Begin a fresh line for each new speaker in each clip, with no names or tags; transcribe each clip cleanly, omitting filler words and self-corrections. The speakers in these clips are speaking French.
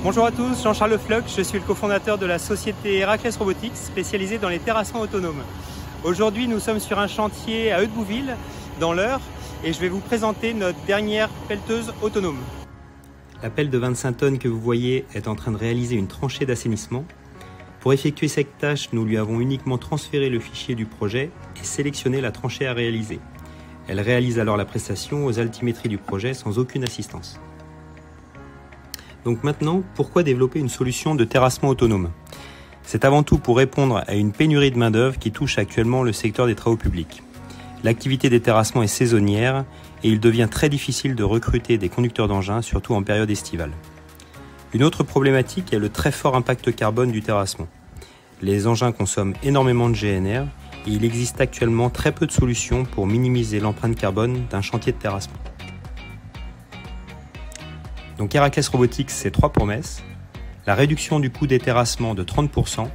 Bonjour à tous, Jean-Charles Lefloc, je suis le cofondateur de la société Héraclès Robotics spécialisée dans les terrassements autonomes. Aujourd'hui, nous sommes sur un chantier à Heudebouville, dans l'Eure, et je vais vous présenter notre dernière pelleteuse autonome. La pelle de 25 tonnes que vous voyez est en train de réaliser une tranchée d'assainissement. Pour effectuer cette tâche, nous lui avons uniquement transféré le fichier du projet et sélectionné la tranchée à réaliser. Elle réalise alors la prestation aux altimétries du projet sans aucune assistance. Donc maintenant, pourquoi développer une solution de terrassement autonome? C'est avant tout pour répondre à une pénurie de main-d'œuvre qui touche actuellement le secteur des travaux publics. L'activité des terrassements est saisonnière et il devient très difficile de recruter des conducteurs d'engins, surtout en période estivale. Une autre problématique est le très fort impact carbone du terrassement. Les engins consomment énormément de GNR et il existe actuellement très peu de solutions pour minimiser l'empreinte carbone d'un chantier de terrassement. Donc Héraclès Robotics, c'est 3 promesses: la réduction du coût des terrassements de 30%,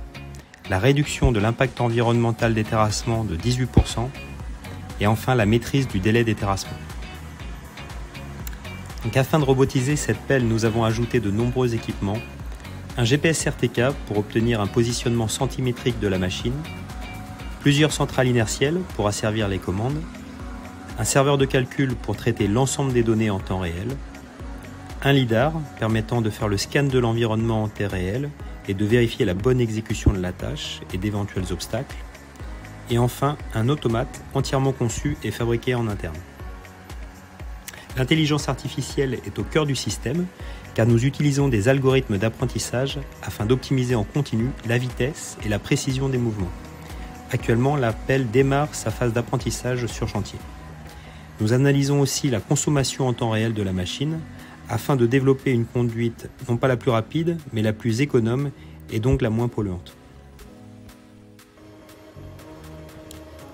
la réduction de l'impact environnemental des terrassements de 18%, et enfin la maîtrise du délai des terrassements. Donc afin de robotiser cette pelle, nous avons ajouté de nombreux équipements: un GPS RTK pour obtenir un positionnement centimétrique de la machine, plusieurs centrales inertielles pour asservir les commandes, un serveur de calcul pour traiter l'ensemble des données en temps réel, un lidar permettant de faire le scan de l'environnement en temps réel et de vérifier la bonne exécution de la tâche et d'éventuels obstacles, et enfin un automate entièrement conçu et fabriqué en interne. L'intelligence artificielle est au cœur du système car nous utilisons des algorithmes d'apprentissage afin d'optimiser en continu la vitesse et la précision des mouvements. Actuellement, la pelle démarre sa phase d'apprentissage sur chantier. Nous analysons aussi la consommation en temps réel de la machine afin de développer une conduite non pas la plus rapide, mais la plus économe et donc la moins polluante.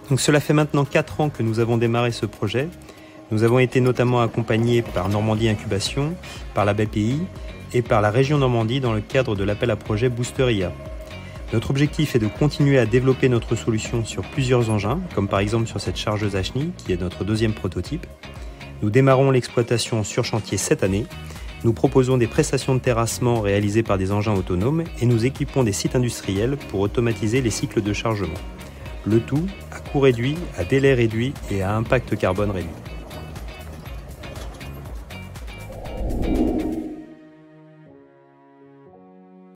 Donc cela fait maintenant 4 ans que nous avons démarré ce projet. Nous avons été notamment accompagnés par Normandie Incubation, par la BPI et par la région Normandie dans le cadre de l'appel à projet Booster IA. Notre objectif est de continuer à développer notre solution sur plusieurs engins, comme par exemple sur cette chargeuse à chenilles, qui est notre deuxième prototype. Nous démarrons l'exploitation sur chantier cette année. Nous proposons des prestations de terrassement réalisées par des engins autonomes et nous équipons des sites industriels pour automatiser les cycles de chargement. Le tout à coût réduit, à délai réduit et à impact carbone réduit.